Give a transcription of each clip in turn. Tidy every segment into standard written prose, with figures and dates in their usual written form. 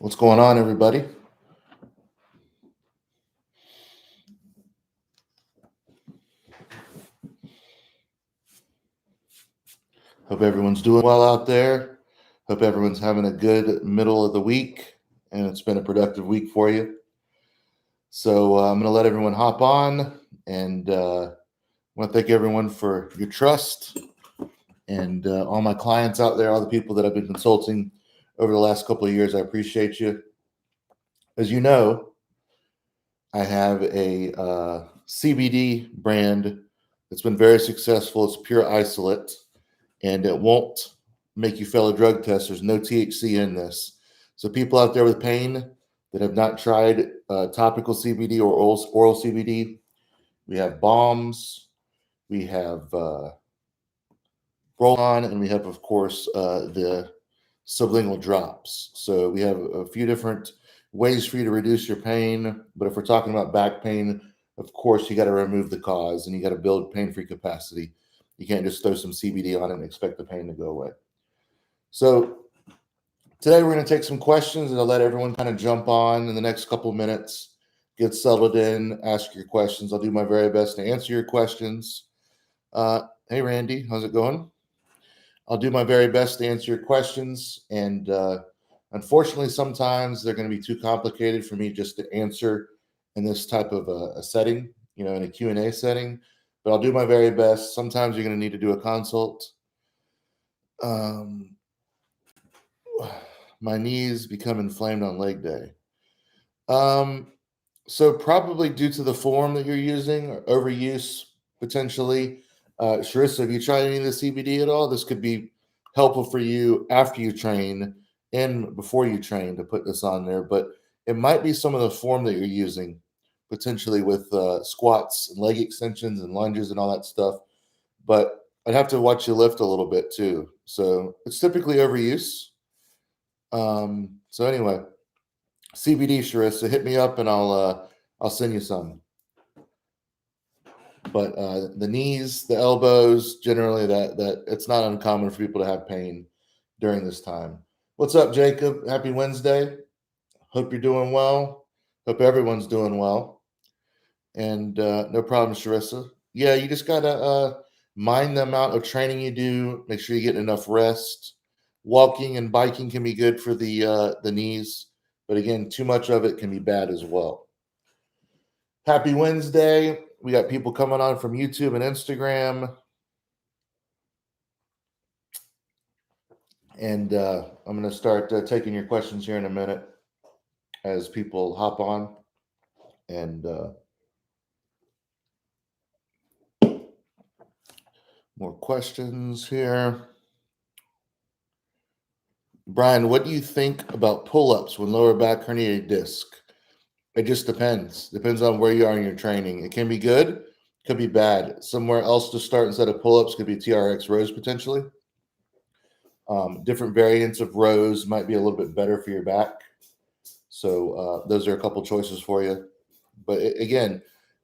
What's going on, everybody? Hope everyone's doing well out there. Hope everyone's having a good middle of the week and it's been a productive week for you. So I'm going to let everyone hop on and I want to thank everyone for your trust and all my clients out there, all the people that I've been consulting over the last couple of years. I appreciate you. As you know, I have a CBD brand that's been very successful. It's pure isolate, and it won't make you fail a drug test. There's no THC in this. So people out there with pain that have not tried topical CBD or oral CBD, we have bombs, we have roll-on, and we have, of course, the sublingual drops. So we have a few different ways for you to reduce your pain. But if we're talking about back pain, of course, you got to remove the cause and you got to build pain-free capacity. You can't just throw some CBD on it and expect the pain to go away. So today we're going to take some questions and I'll let everyone kind of jump on in the next couple of minutes, get settled in, ask your questions. I'll do my very best to answer your questions. Hey, Randy, how's it going? I'll do my very best to answer your questions. And unfortunately, sometimes they're going to be too complicated for me just to answer in this type of a setting, in a Q&A setting. But I'll do my very best. Sometimes you're going to need to do a consult. My knees become inflamed on leg day. So probably due to the form that you're using, or overuse potentially. Sharissa, have you tried any of the CBD at all? This could be helpful for you after you train and before you train to put this on there, but it might be some of the form that you're using potentially with squats and leg extensions and lunges and all that stuff. But I'd have to watch you lift a little bit too. So it's typically overuse. So anyway, CBD, Sharissa, hit me up and I'll send you some. But the knees, the elbows, generally that it's not uncommon for people to have pain during this time. What's up, Jacob? Happy Wednesday. Hope you're doing well. Hope everyone's doing well. And no problem, Sharissa. Yeah, you just gotta mind the amount of training you do. Make sure you get enough rest. Walking and biking can be good for the knees, but again, too much of it can be bad as well. Happy Wednesday. We got people coming on from YouTube and Instagram. And I'm going to start taking your questions here in a minute as people hop on. And more questions here. Brian, what do you think about pull-ups when lower back herniated disc? It just depends. Depends on where you are in your training. It can be good, could be bad. Somewhere else to start instead of pull-ups could be TRX rows potentially. Different variants of rows might be a little bit better for your back. So those are a couple choices for you. But again,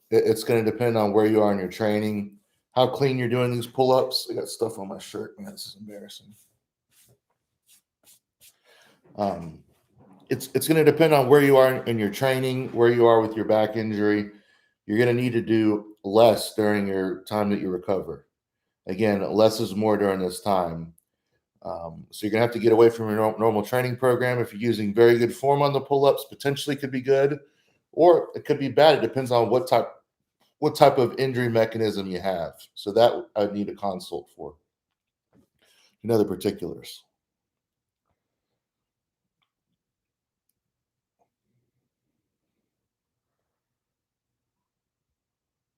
it's going to depend on where you are in your training, how clean you're doing these pull-ups. I got stuff on my shirt. Man, this is embarrassing. It's going to depend on where you are in your training, where you are with your back injury. You're going to need to do less during your time that you recover. Again, less is more during this time. So you're going to have to get away from your normal training program. If you're using very good form on the pull-ups, potentially could be good, or it could be bad. It depends on what type of injury mechanism you have. So that I'd need a consult for. Other particulars.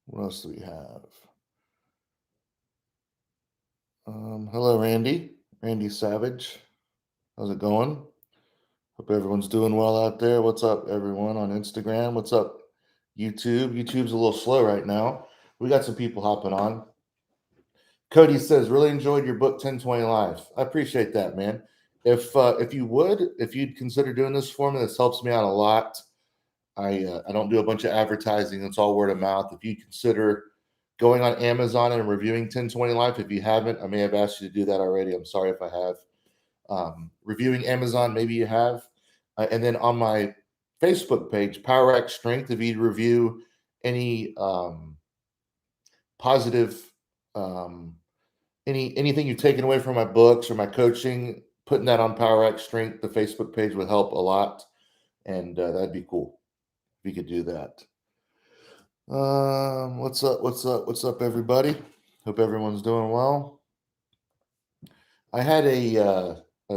What else do we have? Hello, Randy. Randy Savage. How's it going? Hope everyone's doing well out there. What's up, everyone on Instagram? What's up, YouTube? YouTube's a little slow right now. We got some people hopping on. Cody says, really enjoyed your book 1020 Live. I appreciate that, man. If you'd consider doing this for me, this helps me out a lot. I don't do a bunch of advertising. It's all word of mouth. If you consider going on Amazon and reviewing 1020 Live, if you haven't, I may have asked you to do that already. I'm sorry if I have. Reviewing Amazon, maybe you have. And then on my Facebook page, PowerX Strength, if you review any positive, anything you've taken away from my books or my coaching, putting that on PowerX Strength, the Facebook page would help a lot, and that'd be cool if you could do that. What's up, everybody? Hope everyone's doing well. I had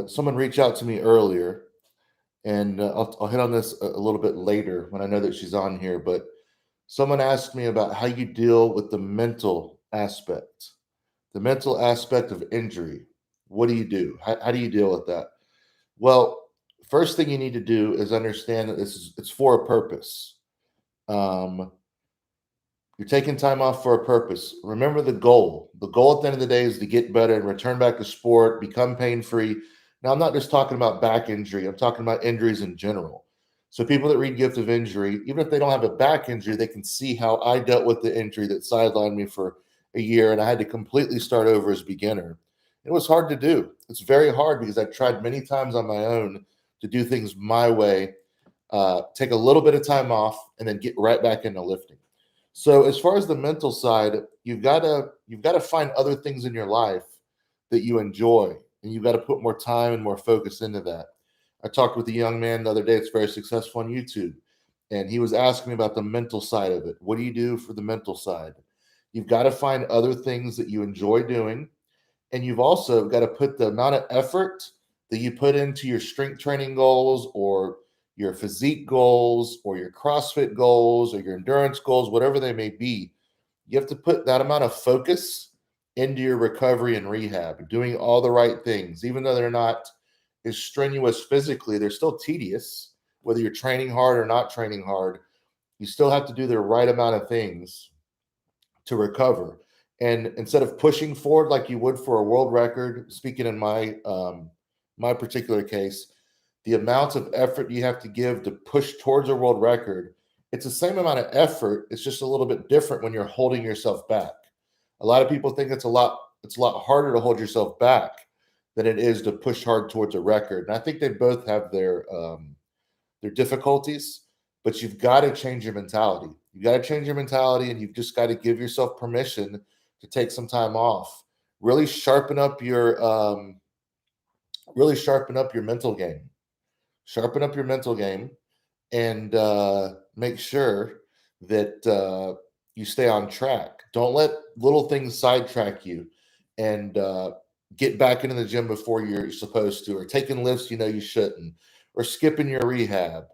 someone reach out to me earlier, and I'll hit on this a little bit later when I know that she's on here, but someone asked me about how you deal with the mental aspect of injury. What do you do? How do you deal with that? Well, first thing you need to do is understand that it's for a purpose. You're taking time off for a purpose. Remember the goal. The goal at the end of the day is to get better and return back to sport, become pain-free. Now, I'm not just talking about back injury. I'm talking about injuries in general. So people that read Gift of Injury, even if they don't have a back injury, they can see how I dealt with the injury that sidelined me for a year, and I had to completely start over as a beginner. It was hard to do. It's very hard because I tried many times on my own to do things my way, take a little bit of time off, and then get right back into lifting. So as far as the mental side, you've got to find other things in your life that you enjoy, and you've got to put more time and more focus into that. I talked with a young man the other day that's very successful on YouTube, and he was asking me about the mental side of it. What do you do for the mental side? You've got to find other things that you enjoy doing, and you've also got to put the amount of effort that you put into your strength training goals or your physique goals or your CrossFit goals or your endurance goals, whatever they may be. You have to put that amount of focus into your recovery and rehab, doing all the right things, even though they're not as strenuous physically, they're still tedious. Whether you're training hard or not training hard, you still have to do the right amount of things to recover. And instead of pushing forward like you would for a world record, speaking in my particular case, the amount of effort you have to give to push towards a world record, it's the same amount of effort. It's just a little bit different when you're holding yourself back. A lot of people think it's a lot harder to hold yourself back than it is to push hard towards a record. And I think they both have their difficulties, but you've got to change your mentality. You've got to change your mentality, and you've just got to give yourself permission to take some time off. Really sharpen up your mental game. Sharpen up your mental game, and make sure that you stay on track. Don't let little things sidetrack you, and get back into the gym before you're supposed to, or taking lifts you shouldn't, or skipping your rehab,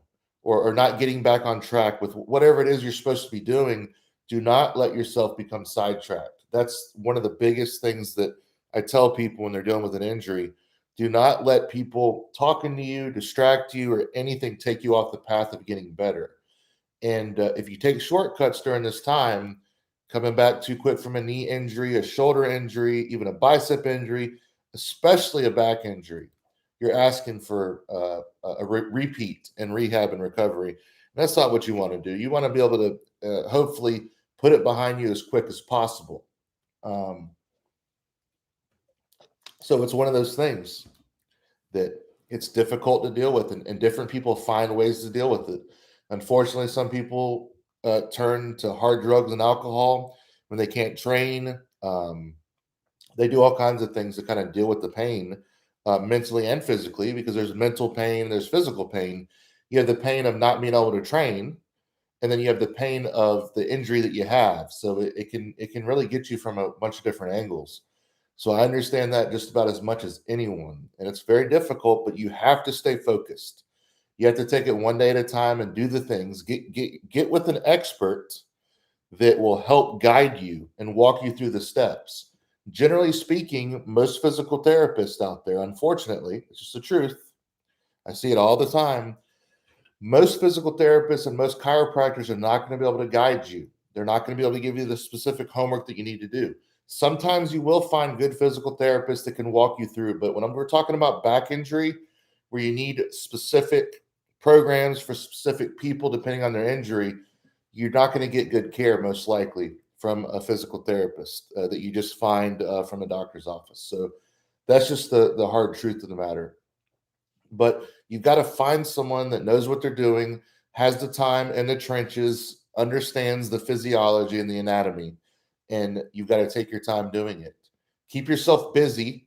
or not getting back on track with whatever it is you're supposed to be doing. Do not let yourself become sidetracked. That's one of the biggest things that I tell people when they're dealing with an injury. Do not let people talking to you, distract you, or anything take you off the path of getting better. And if you take shortcuts during this time, coming back too quick from a knee injury, a shoulder injury, even a bicep injury, especially a back injury, you're asking for a repeat in rehab and recovery. And that's not what you want to do. You want to be able to hopefully put it behind you as quick as possible. So it's one of those things that it's difficult to deal with, and different people find ways to deal with it. Unfortunately, some people turn to hard drugs and alcohol when they can't train. They do all kinds of things to kind of deal with the pain, mentally and physically, because there's mental pain, there's physical pain. You have the pain of not being able to train, and then you have the pain of the injury that you have. So it can really get you from a bunch of different angles. So I understand that just about as much as anyone, and it's very difficult, but you have to stay focused. You have to take it one day at a time and do the things. Get with an expert that will help guide you and walk you through the steps. Generally speaking, most physical therapists out there, unfortunately, it's just the truth. I see it all the time. Most physical therapists and most chiropractors are not going to be able to guide you. They're not going to be able to give you the specific homework that you need to do. Sometimes you will find good physical therapists that can walk you through, but when we're talking about back injury, where you need specific programs for specific people depending on their injury, you're not going to get good care most likely from a physical therapist that you just find from a doctor's office. So that's just the hard truth of the matter. But you've got to find someone that knows what they're doing, has the time in the trenches, understands the physiology and the anatomy, and you've got to take your time doing it. Keep yourself busy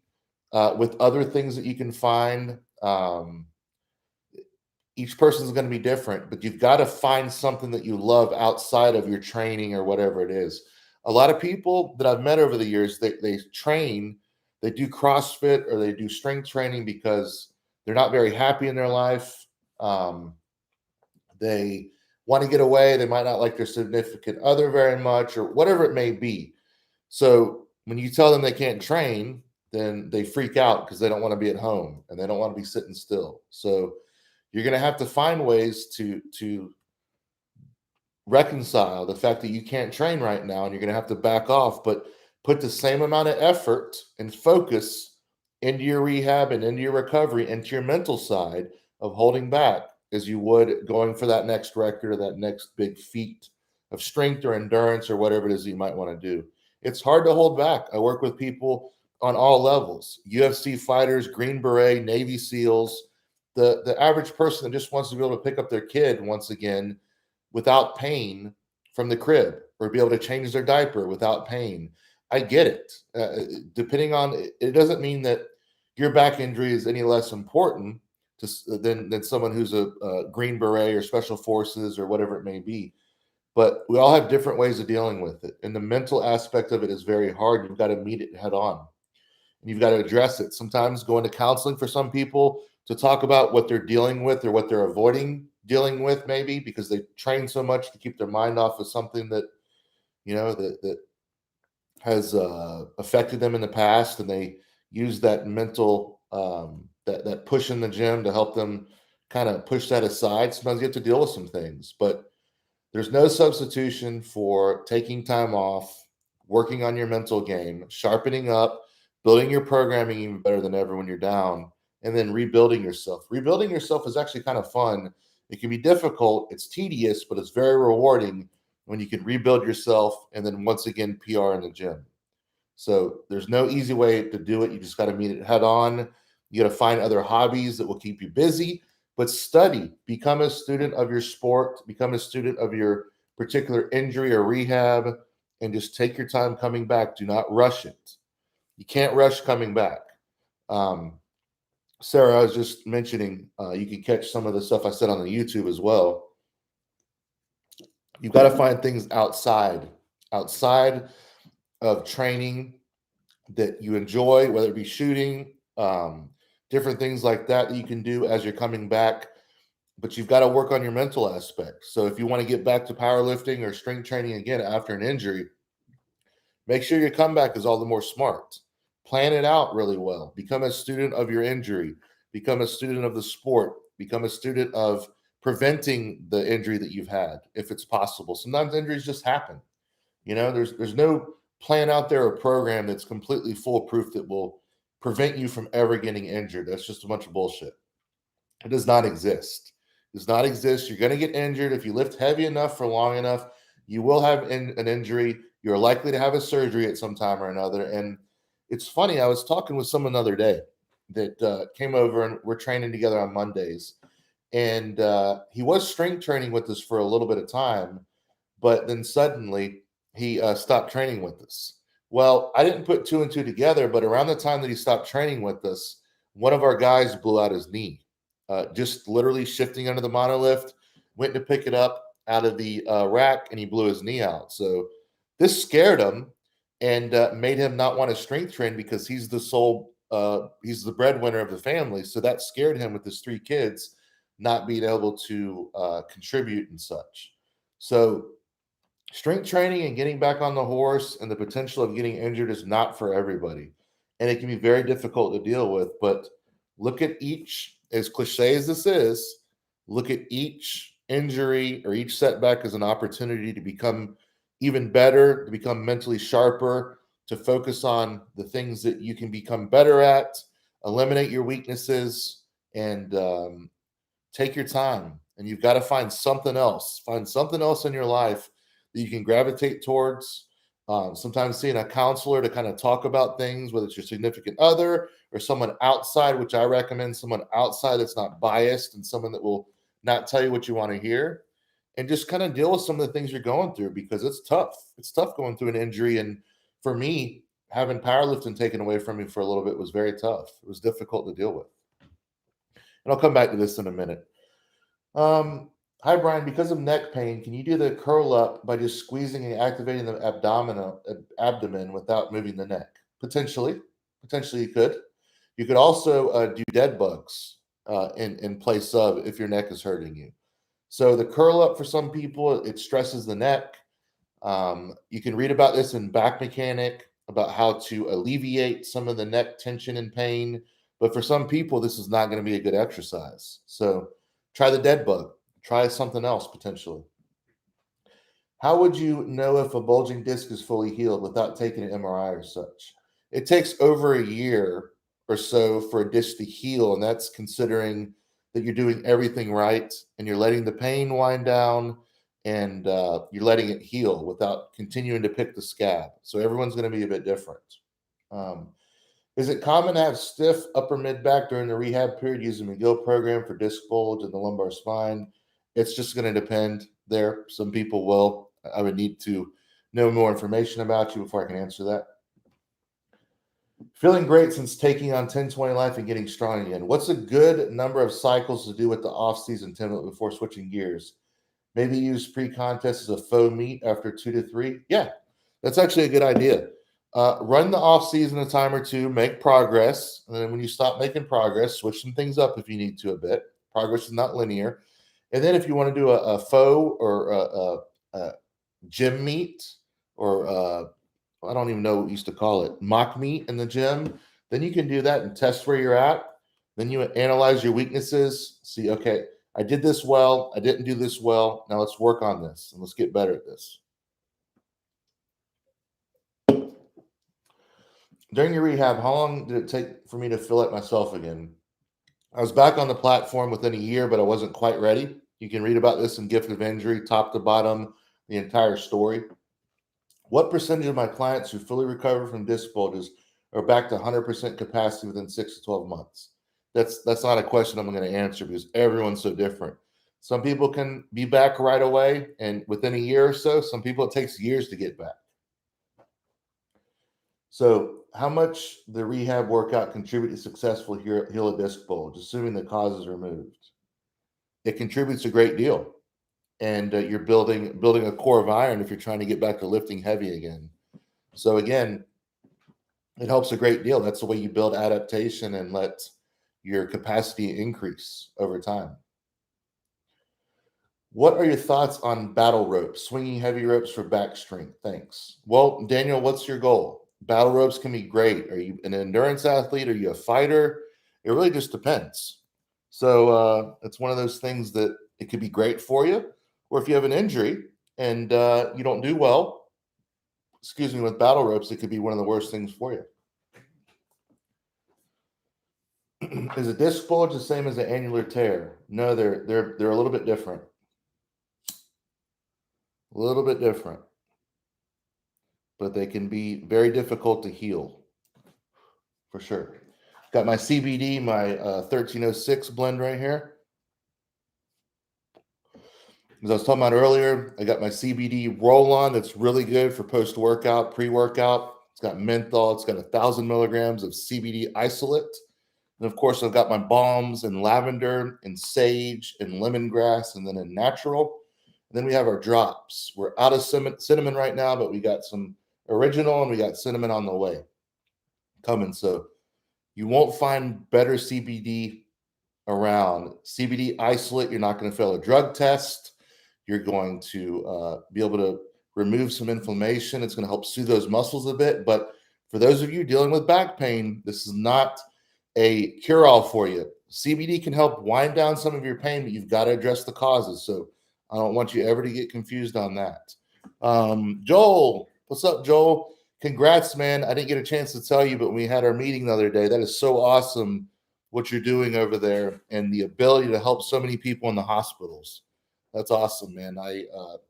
with other things that you can find. Each person is going to be different, but you've got to find something that you love outside of your training or whatever it is. A lot of people that I've met over the years, they train, they do CrossFit or they do strength training because they're not very happy in their life. They want to get away. They might not like their significant other very much or whatever it may be. So when you tell them they can't train, then they freak out because they don't want to be at home and they don't want to be sitting still. So you're going to have to find ways to reconcile the fact that you can't train right now and you're going to have to back off, but put the same amount of effort and focus into your rehab and into your recovery, into your mental side of holding back as you would going for that next record or that next big feat of strength or endurance or whatever it is you might want to do. It's hard to hold back. I work with people on all levels, UFC fighters, Green Beret, Navy SEALs, the average person that just wants to be able to pick up their kid once again without pain from the crib or be able to change their diaper without pain. I get it. Depending on it doesn't mean that your back injury is any less important than someone who's a Green Beret or Special Forces or whatever it may be. But we all have different ways of dealing with it. And the mental aspect of it is very hard. You've got to meet it head on. And you've got to address it. Sometimes going to counseling for some people to talk about what they're dealing with or what they're avoiding dealing with, maybe because they train so much to keep their mind off of something that, that has affected them in the past, and they use that mental that push in the gym to help them kind of push that aside. Sometimes you have to deal with some things, but there's no substitution for taking time off, working on your mental game, sharpening up, building your programming even better than ever when you're down, and then rebuilding yourself. Rebuilding yourself is actually kind of fun. It can be difficult, it's tedious, but it's very rewarding when you can rebuild yourself and then once again PR in the gym. So there's no easy way to do it. You just got to meet it head on. You got to find other hobbies that will keep you busy, but study, become a student of your sport, become a student of your particular injury or rehab, and just take your time coming back. Do not rush it. You can't rush coming back. Sarah, I was just mentioning, you can catch some of the stuff I said on the YouTube as well. You've got to find things outside of training that you enjoy, whether it be shooting, different things like that you can do as you're coming back. But you've got to work on your mental aspect. So if you want to get back to powerlifting or strength training again after an injury, make sure your comeback is all the more smart. Plan it out really well. Become a student of your injury. Become a student of the sport. Become a student of preventing the injury that you've had, if it's possible. Sometimes injuries just happen. There's no plan out there or program that's completely foolproof that will prevent you from ever getting injured. That's just a bunch of bullshit. It does not exist. It does not exist. You're going to get injured. If you lift heavy enough for long enough, you will have an injury. You're likely to have a surgery at some time or another. And it's funny, I was talking with someone the other day that came over and we're training together on Mondays. And he was strength training with us for a little bit of time, but then suddenly he stopped training with us. Well, I didn't put two and two together, but around the time that he stopped training with us, one of our guys blew out his knee, just literally shifting under the monolift, went to pick it up out of the rack, and he blew his knee out. So this scared him and made him not want to strength train because he's he's the breadwinner of the family. So that scared him with his three kids not being able to contribute and such. So strength training and getting back on the horse and the potential of getting injured is not for everybody. And it can be very difficult to deal with. But look at each, as cliche as this is, look at each injury or each setback as an opportunity to become even better, to become mentally sharper, to focus on the things that you can become better at, eliminate your weaknesses, and take your time. And you've got to find something else. Find something else in your life that you can gravitate towards. Sometimes seeing a counselor to kind of talk about things, whether it's your significant other or someone outside, which I recommend someone outside that's not biased and someone that will not tell you what you want to hear, and just kind of deal with some of the things you're going through, because it's tough. It's tough going through an injury. And for me, having powerlifting taken away from me for a little bit was very tough. It was difficult to deal with. And I'll come back to this in a minute. Hi, Brian. Because of neck pain, can you do the curl up by just squeezing and activating the abdomen without moving the neck? Potentially you could. You could also do dead bugs in place of if your neck is hurting you. So the curl up for some people, it stresses the neck. You can read about this in Back Mechanic about how to alleviate some of the neck tension and pain. But for some people, this is not going to be a good exercise. So try the dead bug. Try something else potentially. How would you know if a bulging disc is fully healed without taking an MRI or such? It takes over a year or so for a disc to heal, and that's considering that you're doing everything right and you're letting the pain wind down and you're letting it heal without continuing to pick the scab. So everyone's going to be a bit different. Is it common to have stiff upper mid back during the rehab period using Mcgill program for disc bulge in the lumbar spine? It's just going to depend there. Some people will. I would need to know more information about you before I can answer that. Feeling great since taking on 10-20 life and getting strong again. What's a good number of cycles to do with the off-season template before switching gears? Maybe use pre-contest as a faux meet after 2 to 3. Yeah, that's actually a good idea. Run the off-season a time or two, make progress. And then when you stop making progress, switch some things up if you need to a bit. Progress is not linear. And then if you want to do a faux or a gym meet or I don't even know what we used to call it, mock meet in the gym, then you can do that and test where you're at. Then you analyze your weaknesses, see, okay, I did this well, I didn't do this well. Now let's work on this and let's get better at this. During your rehab, how long did it take for me to feel like myself again? I was back on the platform within a year, but I wasn't quite ready. You can read about this in Gift of Injury, top to bottom, the entire story. What percentage of my clients who fully recover from disc bulges are back to 100% capacity within 6 to 12 months? That's not a question I'm going to answer because everyone's so different. Some people can be back right away and within a year or so. Some people, it takes years to get back. So how much the rehab workout contribute to successful heal a disc bulge, assuming the cause is removed? It contributes a great deal. And you're building a core of iron if you're trying to get back to lifting heavy again. So again, it helps a great deal. That's the way you build adaptation and let your capacity increase over time. What are your thoughts on battle ropes, swinging heavy ropes for back strength? Thanks. Well, Daniel, what's your goal? Battle ropes can be great. Are you an endurance athlete? Are you a fighter? It really just depends. So it's one of those things that it could be great for you. Or if you have an injury and you don't do well, with battle ropes, it could be one of the worst things for you. Is a disc bulge the same as an annular tear? No, they're a little bit different. A little bit different. But they can be very difficult to heal, for sure. Got my CBD, my 1306 blend right here. As I was talking about earlier, I got my CBD roll-on that's really good for post-workout, pre-workout. It's got menthol. It's got 1,000 milligrams of CBD isolate. And of course, I've got my balms and lavender and sage and lemongrass and then in natural. And then we have our drops. We're out of cinnamon right now, but we got some original and we got cinnamon on the way coming. So you won't find better CBD around. CBD isolate, you're not going to fail a drug test. You're going to be able to remove some inflammation. It's going to help soothe those muscles a bit. But for those of you dealing with back pain, this is not a cure-all for you. CBD can help wind down some of your pain, but you've got to address the causes. So I don't want you ever to get confused on that. Joel, what's up, Joel? Congrats, man. I didn't get a chance to tell you, but when we had our meeting the other day, that is so awesome what you're doing over there and the ability to help so many people in the hospitals. That's awesome, man. I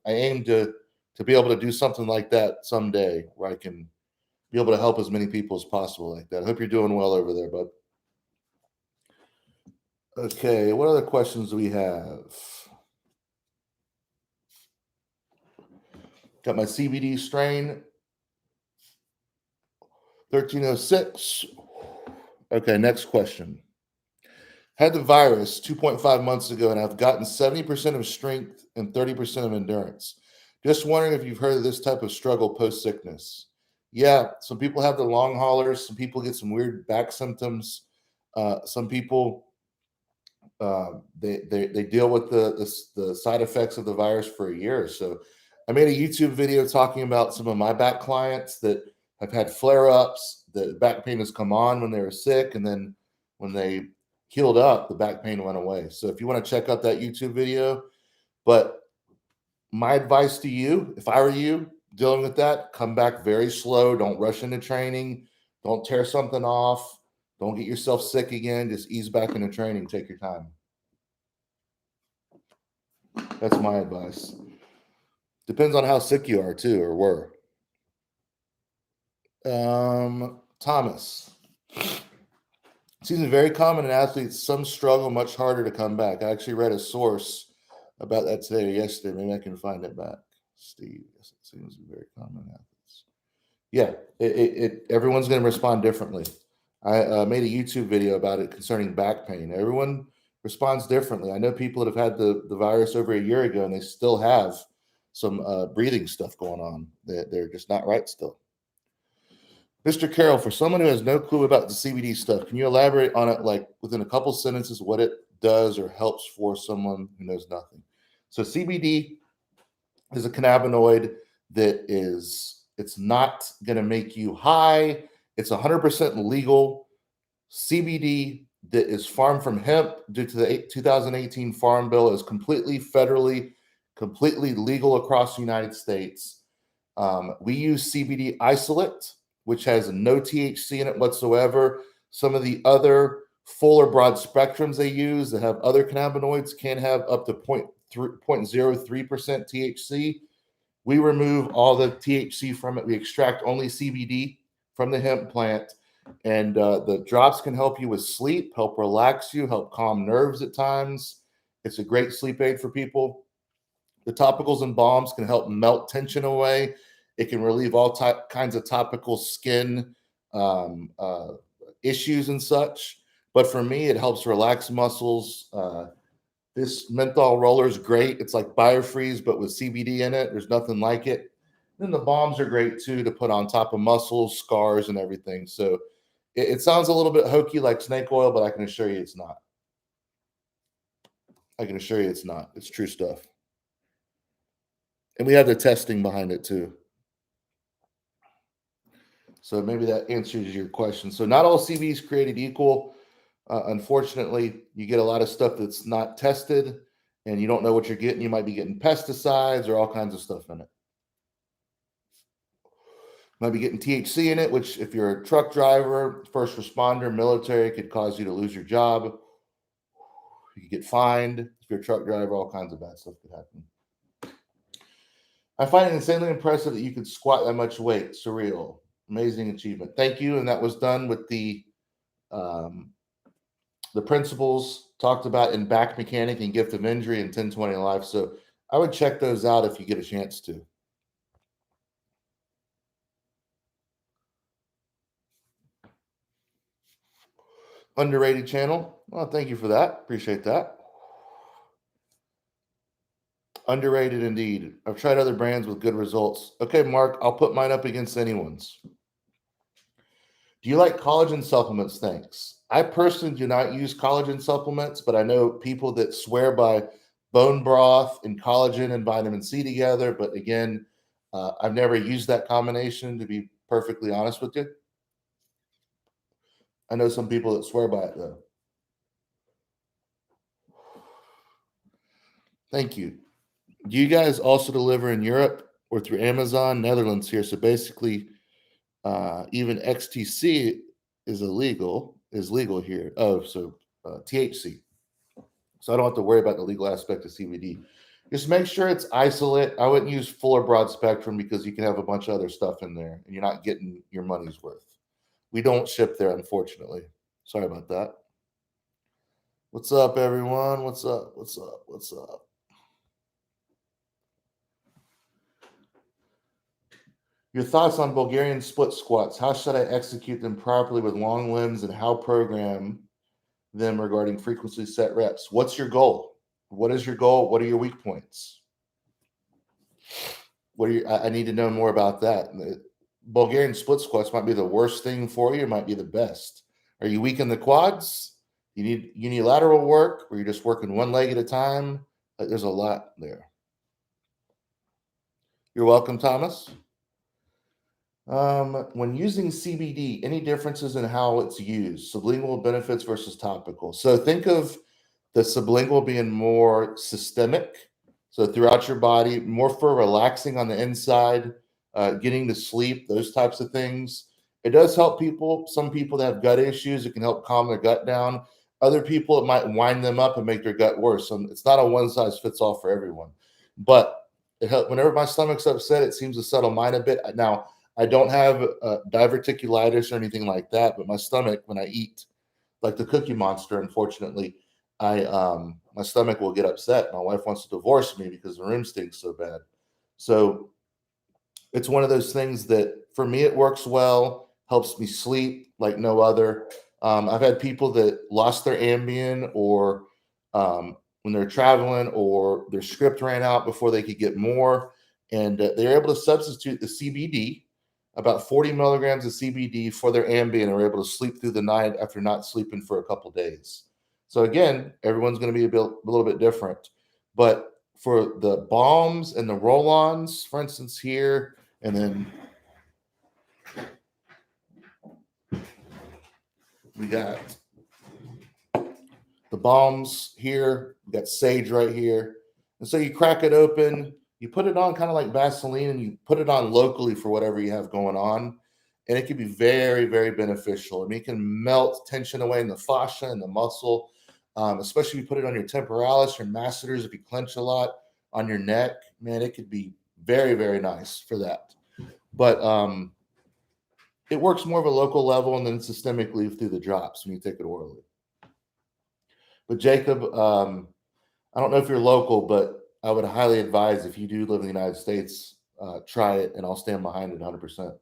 aim to to be able to do something like that someday where I can be able to help as many people as possible like that. I hope you're doing well over there, bud. Okay, what other questions do we have? Got my CBD strain, 1306. Okay, next question. Had the virus 2.5 months ago, and I've gotten 70% of strength and 30% of endurance. Just wondering if you've heard of this type of struggle post-sickness. Yeah, some people have the long haulers. Some people get some weird back symptoms. Some people they deal with the side effects of the virus for a year or so. I made a YouTube video talking about some of my back clients that have had flare-ups. The back pain has come on when they were sick, and then when they healed up, the back pain went away. So if you want to check out that YouTube video, but my advice to you, if I were you dealing with that, come back very slow. Don't rush into training. Don't tear something off. Don't get yourself sick again. Just ease back into training. Take your time. That's my advice. Depends on how sick you are too, or were. Thomas. Seems very common in athletes. Some struggle much harder to come back. I actually read a source about that today or yesterday. Maybe I can find it back. Steve, yes, it seems very common in athletes. Yeah, everyone's going to respond differently. I made a YouTube video about it concerning back pain. Everyone responds differently. I know people that have had the virus over a year ago, and they still have some breathing stuff going on. They're just not right still. Mr. Carroll, for someone who has no clue about the CBD stuff, can you elaborate on it, like within a couple sentences, what it does or helps for someone who knows nothing? So CBD is a cannabinoid that it's not going to make you high. It's 100% legal CBD that is farmed from hemp due to the 2018 Farm Bill is completely federally, completely legal across the United States. We use CBD isolate, which has no THC in it whatsoever. Some of the other fuller broad spectrums they use that have other cannabinoids can have up to 0.03% THC. We remove all the THC from it. We extract only CBD from the hemp plant. And the drops can help you with sleep, help relax you, help calm nerves at times. It's a great sleep aid for people. The topicals and balms can help melt tension away. It can relieve all kinds of topical skin issues and such. But for me, it helps relax muscles. This menthol roller is great. It's like Biofreeze, but with CBD in it. There's nothing like it. Then the balms are great too to put on top of muscles, scars, and everything. So it sounds a little bit hokey like snake oil, but I can assure you it's not. I can assure you it's not. It's true stuff. And we have the testing behind it too. So maybe that answers your question. So not all CBD is created equal. Unfortunately, you get a lot of stuff that's not tested and you don't know what you're getting. You might be getting pesticides or all kinds of stuff in it. Might be getting THC in it, which if you're a truck driver, first responder, military, could cause you to lose your job. You could get fined. If you're a truck driver, all kinds of bad stuff could happen. I find it insanely impressive that you could squat that much weight. Surreal. Amazing achievement. Thank you. And that was done with the principles talked about in Back Mechanic and Gift of Injury and 1020 Life. So I would check those out if you get a chance to. Underrated channel. Well, thank you for that. Appreciate that. Underrated indeed. I've tried other brands with good results. Okay, Mark, I'll put mine up against anyone's. Do you like collagen supplements? Thanks. I personally do not use collagen supplements, but I know people that swear by bone broth and collagen and vitamin C together. But again, I've never used that combination, to be perfectly honest with you. I know some people that swear by it, though. Thank you. Do you guys also deliver in Europe or through Amazon, Netherlands here? So basically, even XTC is legal here. Oh, so THC. So I don't have to worry about the legal aspect of CBD. Just make sure it's isolate. I wouldn't use full or broad spectrum because you can have a bunch of other stuff in there and you're not getting your money's worth. We don't ship there, unfortunately. Sorry about that. What's up, everyone? What's up? What's up? What's up? Your thoughts on Bulgarian split squats. How should I execute them properly with long limbs and how program them regarding frequency set reps? What's your goal? What is your goal? What are your weak points? I need to know more about that. Bulgarian split squats might be the worst thing for you. It might be the best. Are you weak in the quads? You need unilateral work where you're just working one leg at a time. There's a lot there. You're welcome, Thomas. When using CBD, any differences in how it's used? Sublingual benefits versus topical. So think of the sublingual being more systemic. So throughout your body, more for relaxing on the inside, getting to sleep, those types of things. It does help people. Some people that have gut issues, it can help calm their gut down. Other people, it might wind them up and make their gut worse. So it's not a one size fits all for everyone. But it helps. Whenever my stomach's upset, it seems to settle mine a bit. Now, I don't have diverticulitis or anything like that, but my stomach, when I eat like the Cookie Monster, unfortunately, my stomach will get upset. My wife wants to divorce me because the room stinks so bad. So it's one of those things that for me, it works well, helps me sleep like no other. I've had people that lost their Ambien or when they're traveling or their script ran out before they could get more. And they're able to substitute the CBD, about 40 milligrams of CBD for their Ambien, and are able to sleep through the night after not sleeping for a couple days. So again, everyone's going to be a little bit different. But for the balms and the roll-ons, for instance, here, and then we got the balms here, we got sage right here. And so you crack it open, you put it on kind of like Vaseline, and you put it on locally for whatever you have going on. And it can be very, very beneficial. I mean, it can melt tension away in the fascia and the muscle, especially if you put it on your temporalis, your masseters, if you clench a lot on your neck. Man, it could be very, very nice for that. But it works more of a local level and then systemically through the drops when you take it orally. But Jacob, I don't know if you're local, but I would highly advise, if you do live in the United States, try it, and I'll stand behind it 100%.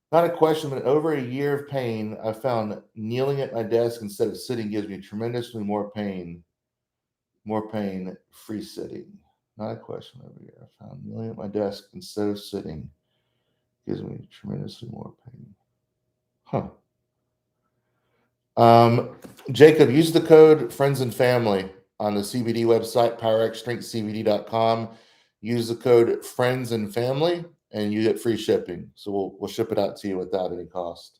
Not a question, but over a year of pain, I found kneeling at my desk instead of sitting gives me tremendously more pain free sitting. Not a question over here. I found kneeling at my desk instead of sitting gives me tremendously more pain. Jacob, use the code friends and family on the CBD website, powerxstrengthcbd.com. Use the code friends and family and you get free shipping. So we'll ship it out to you without any cost.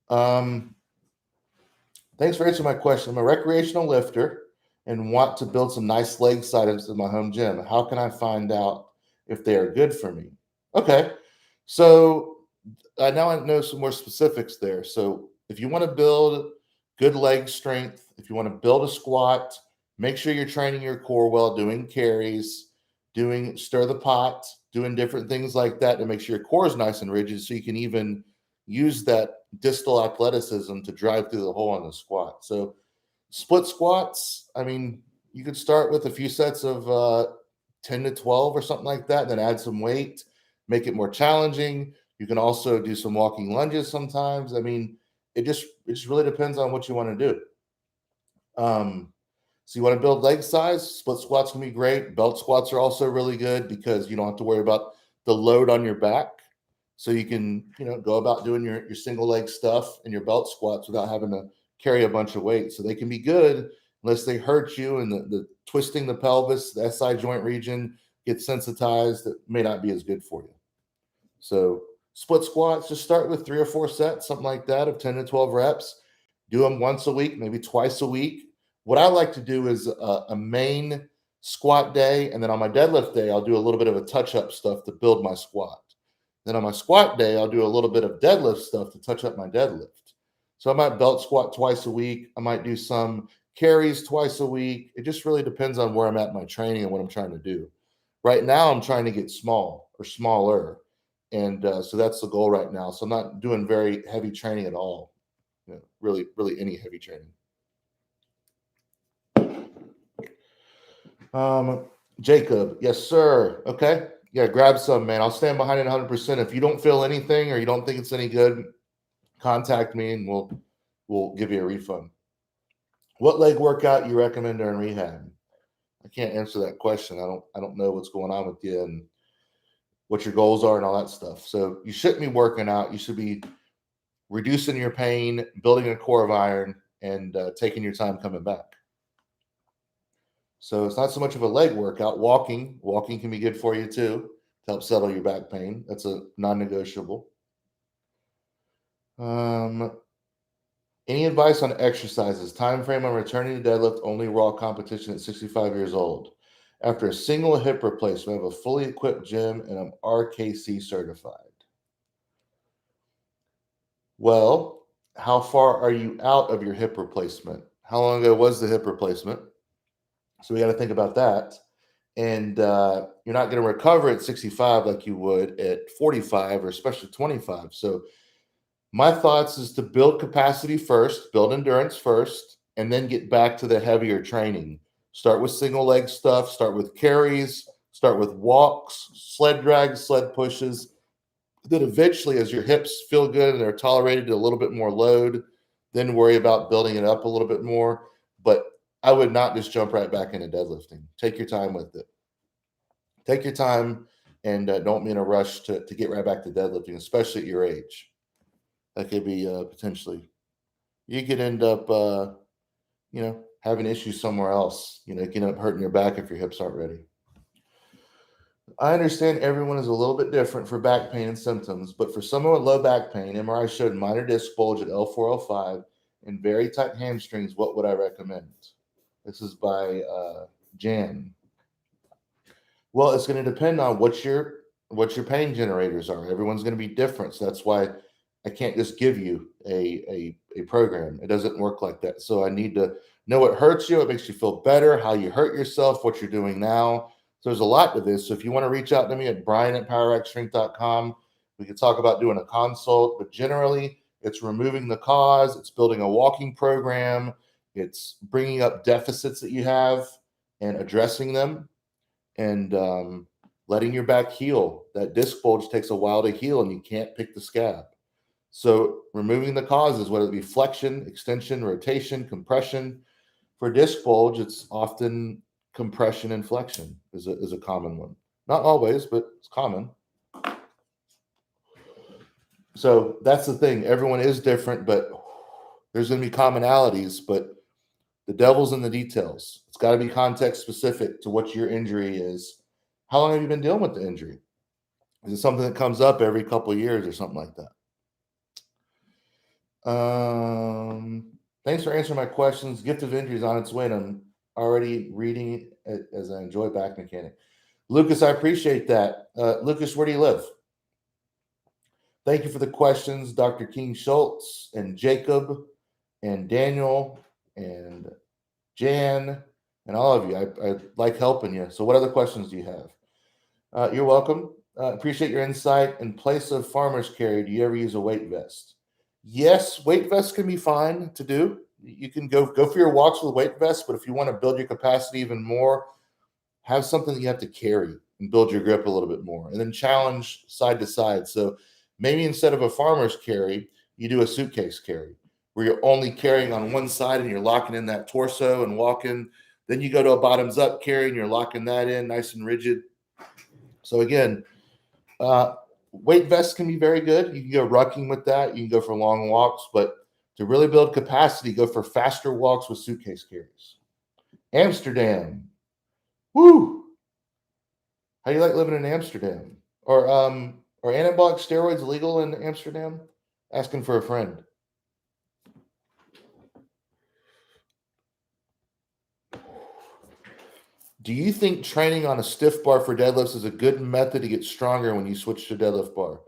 Thanks for answering my question. I'm a recreational lifter and want to build some nice leg items in my home gym. How can I find out if they are good for me? Okay. So now I know some more specifics there. So if you want to build good leg strength, if you want to build a squat, make sure you're training your core well, doing carries, doing stir the pot, doing different things like that to make sure your core is nice and rigid so you can even use that distal athleticism to drive through the hole on the squat. So split squats, I mean, you could start with a few sets of 10 to 12 or something like that, and then add some weight, make it more challenging. You can also do some walking lunges sometimes. I mean, it just really depends on what you want to do. So you want to build leg size, split squats can be great. Belt squats are also really good because you don't have to worry about the load on your back. So you can, go about doing your single leg stuff and your belt squats without having to carry a bunch of weight. So they can be good unless they hurt you and the twisting the pelvis, the SI joint region gets sensitized. That may not be as good for you. So split squats, just start with 3 or 4 sets, something like that, of 10 to 12 reps. Do them once a week, maybe twice a week. What I like to do is a main squat day, and then on my deadlift day, I'll do a little bit of a touch-up stuff to build my squat. Then on my squat day, I'll do a little bit of deadlift stuff to touch up my deadlift. So I might belt squat twice a week. I might do some carries twice a week. It just really depends on where I'm at in my training and what I'm trying to do. Right now, I'm trying to get small or smaller. And so that's the goal right now. So I'm not doing very heavy training at all. Really any heavy training. Jacob, yes, sir. Okay. Yeah, grab some, man. I'll stand behind it 100%. If you don't feel anything or you don't think it's any good, contact me and we'll give you a refund. What leg workout you recommend during rehab? I can't answer that question. I don't know what's going on with you and what your goals are and all that stuff. So you shouldn't be working out. You should be reducing your pain, building a core of iron, and taking your time coming back. So it's not so much of a leg workout. Walking can be good for you too to help settle your back pain. That's a non-negotiable. Any advice on exercises? Time frame on returning to deadlift, only raw competition at 65 years old. After a single hip replacement, I have a fully equipped gym and I'm RKC certified. Well, how far are you out of your hip replacement? How long ago was the hip replacement? So we got to think about that. And you're not going to recover at 65 like you would at 45 or especially 25. So my thoughts is to build capacity first, build endurance first, and then get back to the heavier training. Start with single leg stuff, start with carries, start with walks, sled drags, sled pushes. Then eventually, as your hips feel good and they're tolerated to a little bit more load, then worry about building it up a little bit more. But I would not just jump right back into deadlifting. Take your time with it. Take your time and don't be in a rush to get right back to deadlifting, especially at your age. That could be potentially, you could end up, having issues somewhere else. You can end up hurting your back if your hips aren't ready. I understand everyone is a little bit different for back pain and symptoms, but for someone with low back pain, MRI showed minor disc bulge at L4, L5 and very tight hamstrings. What would I recommend? This is by Jan. Well, it's going to depend on what your pain generators are. Everyone's going to be different. So that's why I can't just give you a program. It doesn't work like that. So I need to know what hurts you, what makes you feel better, how you hurt yourself, what you're doing now. So there's a lot to this. So if you want to reach out to me at brian@powerxstrength.com, we can talk about doing a consult. But generally, it's removing the cause. It's building a walking program. It's bringing up deficits that you have and addressing them and letting your back heal. That disc bulge takes a while to heal and you can't pick the scab. So removing the causes, whether it be flexion, extension, rotation, compression. For disc bulge, it's often compression and flexion is a common one. Not always, but it's common. So that's the thing. Everyone is different, but there's going to be commonalities, but the devil's in the details. It's got to be context specific to what your injury is. How long have you been dealing with the injury? Is it something that comes up every couple of years or something like that? Thanks for answering my questions. Gift of injury is on its way, and I'm already reading it as I enjoy back mechanic. Lucas, I appreciate that. Lucas, where do you live? Thank you for the questions, Dr. King Schultz and Jacob and Daniel and Jan and all of you. I like helping you. So what other questions do you have? You're welcome. Appreciate your insight. In place of farmer's carry, do you ever use a weight vest? Yes, weight vests can be fine to do. You can go for your walks with a weight vest, but if you want to build your capacity even more, have something that you have to carry and build your grip a little bit more, and then challenge side to side. So maybe instead of a farmer's carry, you do a suitcase carry where you're only carrying on one side and you're locking in that torso and walking. Then you go to a bottoms up carry and you're locking that in nice and rigid. So again, weight vests can be very good. You can go rucking with that. You can go for long walks, but to really build capacity, go for faster walks with suitcase carries. Amsterdam. Woo! How do you like living in Amsterdam? Or anabolic steroids legal in Amsterdam? Asking for a friend. Do you think training on a stiff bar for deadlifts is a good method to get stronger when you switch to deadlift bar?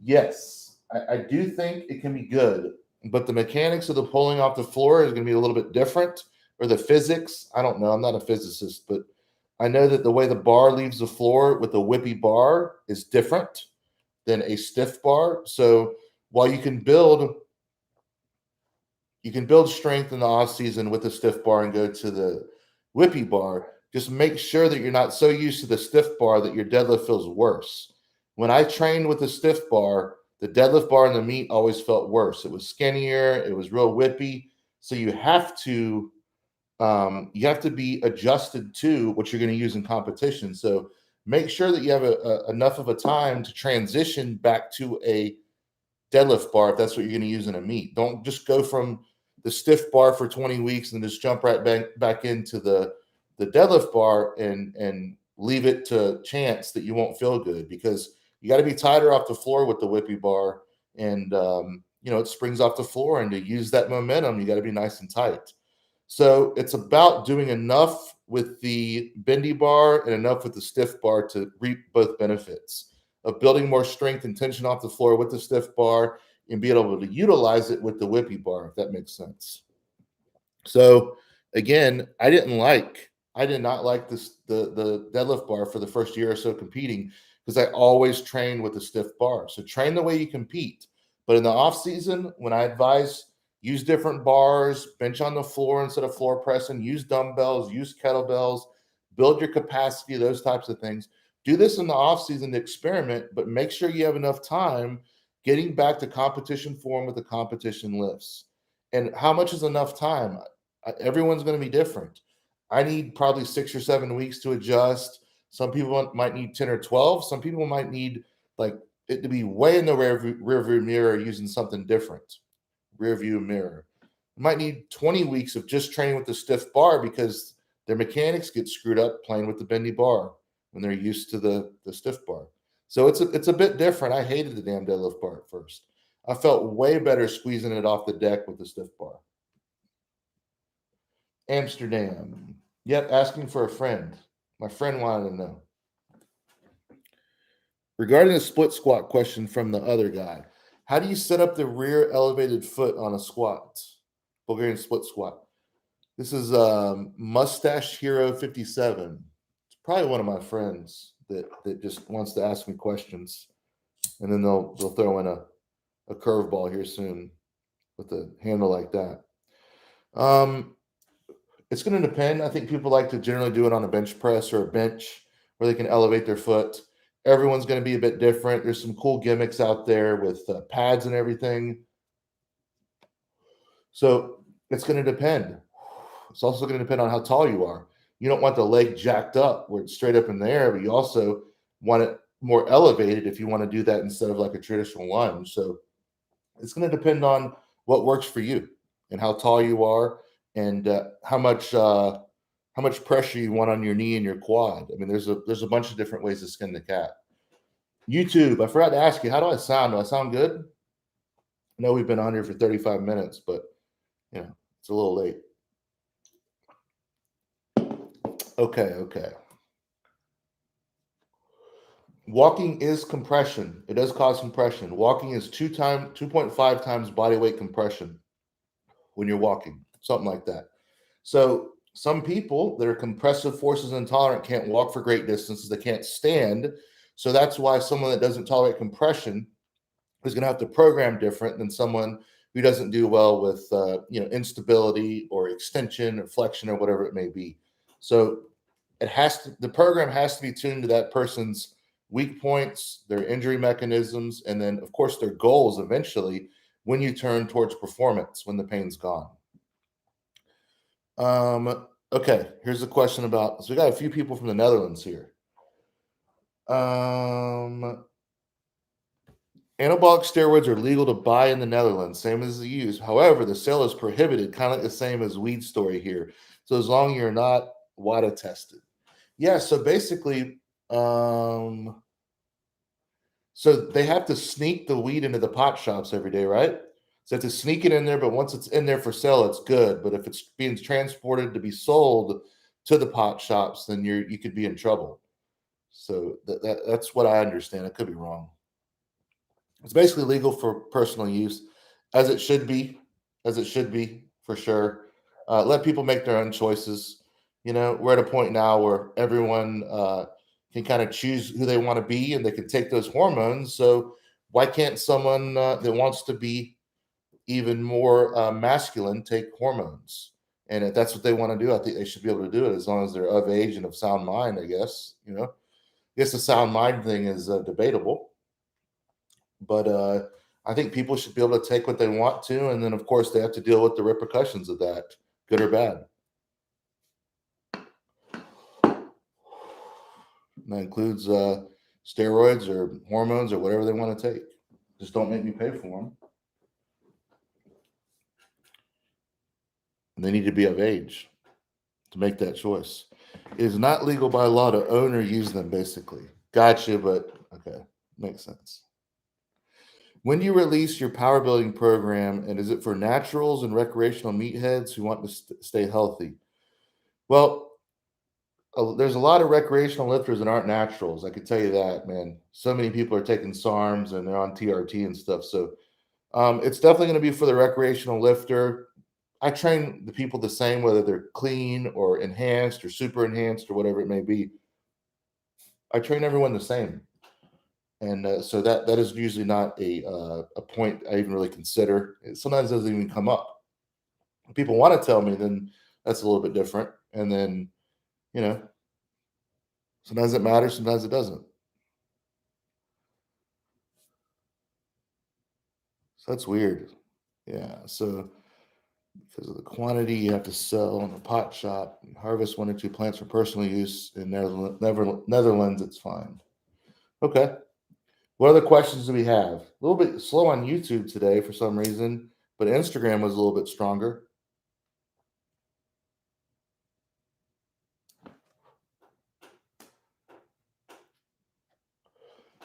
Yes, I do think it can be good, but the mechanics of the pulling off the floor is going to be a little bit different, or the physics. I don't know. I'm not a physicist, but I know that the way the bar leaves the floor with a whippy bar is different than a stiff bar. So while you can build strength in the off season with the stiff bar and go to the whippy bar, just make sure that you're not so used to the stiff bar that your deadlift feels worse. When I trained with the stiff bar, the deadlift bar and the meat always felt worse. It was skinnier, it was real whippy. So you have to be adjusted to what you're going to use in competition. So make sure that you have enough of a time to transition back to a deadlift bar if that's what you're going to use in a meet. Don't just go from the stiff bar for 20 weeks and just jump right back into the deadlift bar and leave it to chance that you won't feel good, because you got to be tighter off the floor with the whippy bar, and it springs off the floor, and to use that momentum you got to be nice and tight. So it's about doing enough with the bendy bar and enough with the stiff bar to reap both benefits of building more strength and tension off the floor with the stiff bar and being able to utilize it with the whippy bar, if that makes sense. So again, I did not like this the deadlift bar for the first year or so competing, because I always trained with a stiff bar. So train the way you compete. But in the off season, when I advise use different bars, bench on the floor instead of floor pressing, use dumbbells, use kettlebells, build your capacity, those types of things. Do this in the off season to experiment, but make sure you have enough time getting back to competition form with the competition lifts. And how much is enough time? Everyone's going to be different. I need probably 6 or 7 weeks to adjust. Some people might need 10 or 12. Some people might need like it to be way in the rear view mirror using something different. Rear view mirror. You might need 20 weeks of just training with the stiff bar because their mechanics get screwed up playing with the bendy bar when they're used to the stiff bar. So it's a bit different. I hated the damn deadlift bar at first. I felt way better squeezing it off the deck with the stiff bar. Amsterdam. Yep, asking for a friend. My friend wanted to know. Regarding the split squat question from the other guy, how do you set up the rear elevated foot on a squat? Bulgarian split squat. This is Mustache Hero 57. It's probably one of my friends that just wants to ask me questions, and then they'll throw in a curveball here soon with a handle like that. It's going to depend. I think people like to generally do it on a bench press or a bench where they can elevate their foot. Everyone's going to be a bit different. There's some cool gimmicks out there with pads and everything. So it's going to depend. It's also going to depend on how tall you are. You don't want the leg jacked up where it's straight up in the air, but you also want it more elevated if you want to do that instead of like a traditional lunge. So it's going to depend on what works for you and how tall you are and how much pressure you want on your knee and your quad. I mean, there's a bunch of different ways to skin the cat. YouTube, I forgot to ask you, how do I sound? Do I sound good? I know we've been on here for 35 minutes, but it's a little late. Okay. Walking is compression. It does cause compression. Walking is 2.5 times body weight compression when you're walking, something like that. So some people that are compressive forces intolerant can't walk for great distances. They can't stand. So that's why someone that doesn't tolerate compression is going to have to program different than someone who doesn't do well with instability or extension or flexion or whatever it may be. So the program has to be tuned to that person's weak points, their injury mechanisms, and then of course their goals eventually when you turn towards performance, when the pain's gone. Okay, here's a question about, so we got a few people from the Netherlands here. Anabolic steroids are legal to buy in the Netherlands, same as the use. However, the sale is prohibited, kind of like the same as weed story here. So as long as you're not WADA tested. Yeah, so basically, so they have to sneak the weed into the pot shops every day, right? So they have to sneak it in there, but once it's in there for sale, it's good. But if it's being transported to be sold to the pot shops, then you could be in trouble. So that's what I understand. I could be wrong. It's basically legal for personal use, as it should be for sure. Let people make their own choices. We're at a point now where everyone can kind of choose who they want to be, and they can take those hormones. So why can't someone that wants to be even more masculine take hormones? And if that's what they want to do, I think they should be able to do it as long as they're of age and of sound mind, I guess. I guess the sound mind thing is debatable, but I think people should be able to take what they want to, and then of course they have to deal with the repercussions of that, good or bad. And that includes steroids or hormones or whatever they want to take. Just don't make me pay for them. And they need to be of age to make that choice. It is not legal by law to own or use them, basically. Gotcha, but okay, makes sense. When do you release your power building program, and is it for naturals and recreational meatheads who want to stay healthy? Well, there's a lot of recreational lifters that aren't naturals. I can tell you that, man. So many people are taking SARMs and they're on TRT and stuff. So it's definitely going to be for the recreational lifter. I train the people the same, whether they're clean or enhanced or super enhanced or whatever it may be. I train everyone the same. And so that is usually not a point I even really consider. It sometimes doesn't even come up. If people want to tell me, then that's a little bit different. And then, sometimes it matters, sometimes it doesn't. So that's weird. Yeah. So because of the quantity you have to sell in a pot shop, and harvest 1 or 2 plants for personal use in Netherlands, it's fine. Okay. What other questions do we have? A little bit slow on YouTube today for some reason, but Instagram was a little bit stronger.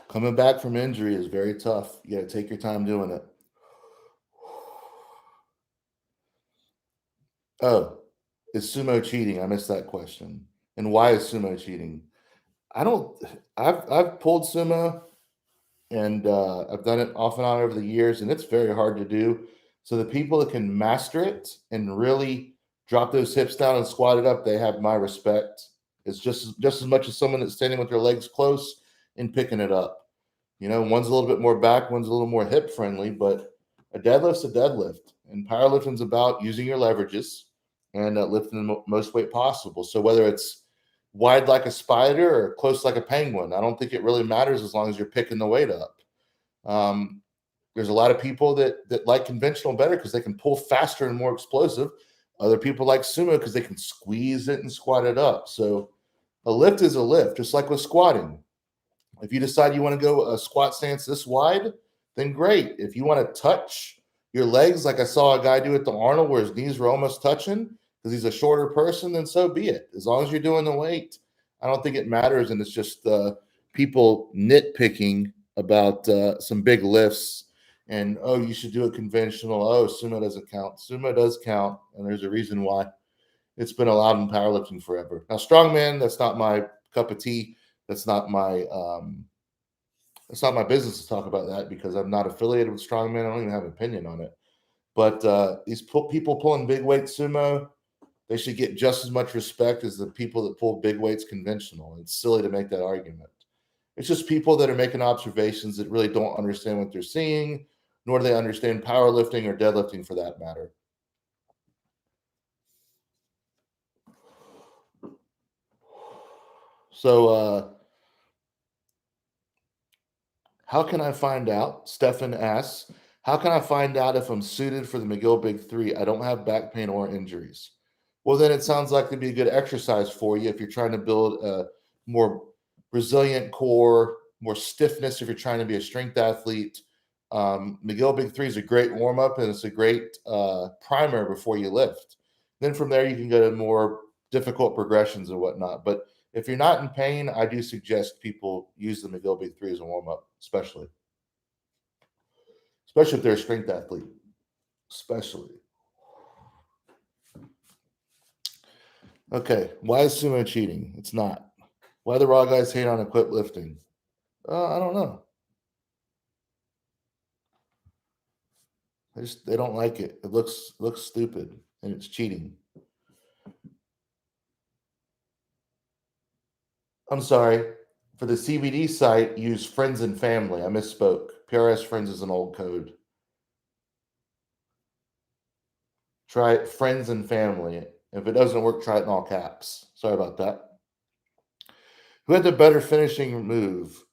Coming back from injury is very tough. You got to take your time doing it. Oh, is sumo cheating? I missed that question. And why is sumo cheating? I don't. I've pulled sumo, and I've done it off and on over the years, and it's very hard to do. So the people that can master it and really drop those hips down and squat it up, they have my respect. It's just as much as someone that's standing with their legs close and picking it up. One's a little bit more back, one's a little more hip friendly, but a deadlift's a deadlift, and powerlifting's about using your leverages and lifting the most weight possible. So whether it's wide like a spider or close like a penguin, I don't think it really matters as long as you're picking the weight up. Um, there's a lot of people that like conventional better because they can pull faster and more explosive. Other people like sumo because they can squeeze it and squat it up. So a lift is a lift, just like with squatting. If you decide you want to go a squat stance this wide, then great. If you want to touch your legs, like I saw a guy do at the Arnold where his knees were almost touching because he's a shorter person, then so be it. As long as you're doing the weight, I don't think it matters. And it's just people nitpicking about some big lifts and, oh, you should do it conventional. Oh, sumo doesn't count. Sumo does count. And there's a reason why. It's been allowed in powerlifting forever. Now, strongman, that's not my cup of tea. That's not my business to talk about that because I'm not affiliated with strongman. I don't even have an opinion on it. But these people pulling big weight sumo, they should get just as much respect as the people that pull big weights conventional. It's silly to make that argument. It's just people that are making observations that really don't understand what they're seeing, nor do they understand powerlifting or deadlifting for that matter. So, how can I find out? Stefan asks, how can I find out if I'm suited for the Mcgill Big Three? I don't have back pain or injuries. Well, then it sounds like it'd be a good exercise for you if you're trying to build a more resilient core, more stiffness if you're trying to be a strength athlete. Mcgill Big Three is a great warm up and it's a great primer before you lift. Then from there, you can go to more difficult progressions and whatnot. But if you're not in pain, I do suggest people use the Mcgill Big Three as a warm up, especially if they're a strength athlete, especially. Okay, why is sumo cheating? It's not. Why the raw guys hate on equipped lifting? I don't know. They don't like it. It looks stupid and it's cheating. I'm sorry. For the CBD site, use friends and family. I misspoke. PRS friends is an old code. Try it friends and family. If it doesn't work, try it in all caps. Sorry about that. Who had the better finishing move?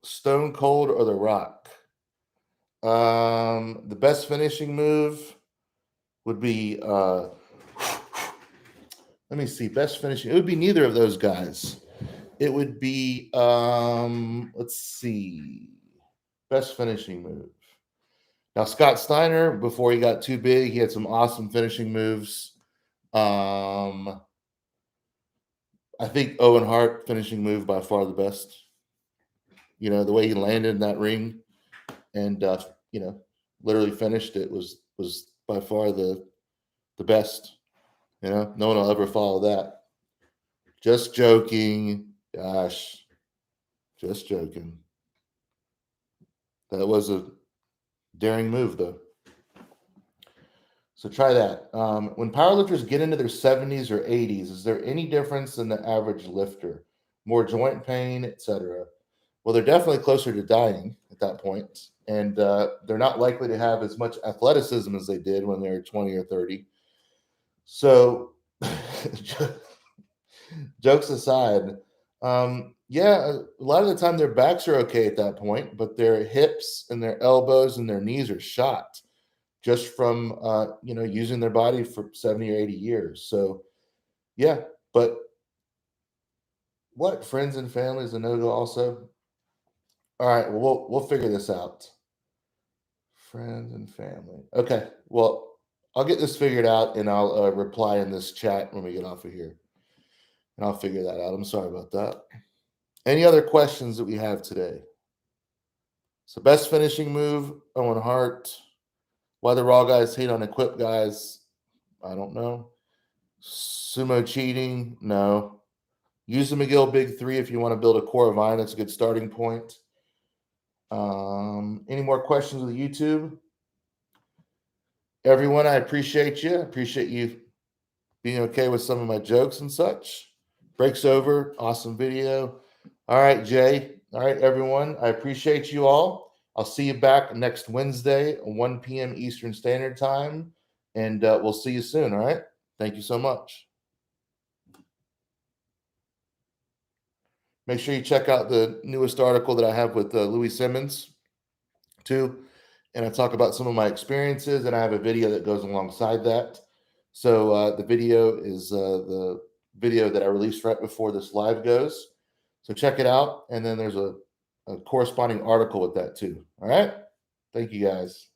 Stone Cold or The Rock? The best finishing move would be let me see, best finishing. It would be neither of those guys. It would be let's see. Best finishing move. Now Scott Steiner, before he got too big, he had some awesome finishing moves. I think Owen Hart finishing move by far the best. You know, the way he landed in that ring and you know, literally finished it was by far the best. You know, no one will ever follow that. Just joking. Gosh. Just joking. That was a daring move, though. So try that. When powerlifters get into their 70s or 80s, is there any difference in the average lifter? More joint pain, etc.? Well, they're definitely closer to dying at that point, and they're not likely to have as much athleticism as they did when they were 20 or 30. So, jokes aside, yeah, a lot of the time their backs are okay at that point, but their hips and their elbows and their knees are shot just from you know, using their body for 70 or 80 years. So yeah, but what, friends and family is a no-go also? All right, well, we'll figure this out. Friends and family. Okay, well, I'll get this figured out and I'll reply in this chat when we get off of here. And I'll figure that out. I'm sorry about that. Any other questions that we have today? So best finishing move, Owen Hart. Why the raw guys hate on equipped guys, I don't know. Sumo cheating, no. Use the Mcgill Big Three if you want to build a core of iron. That's a good starting point. Any more questions with YouTube? Everyone, I appreciate you. I appreciate you being okay with some of my jokes and such. Breaks over. Awesome video. All right, Jay. All right, everyone. I appreciate you all. I'll see you back next Wednesday, 1 p.m. Eastern Standard Time. And we'll see you soon. All right. Thank you so much. Make sure you check out the newest article that I have with Louis Simmons, too. And I talk about some of my experiences, and I have a video that goes alongside that. So the video is the video that I released right before this live goes. So check it out. And then there's a corresponding article with that, too. All right. Thank you, guys.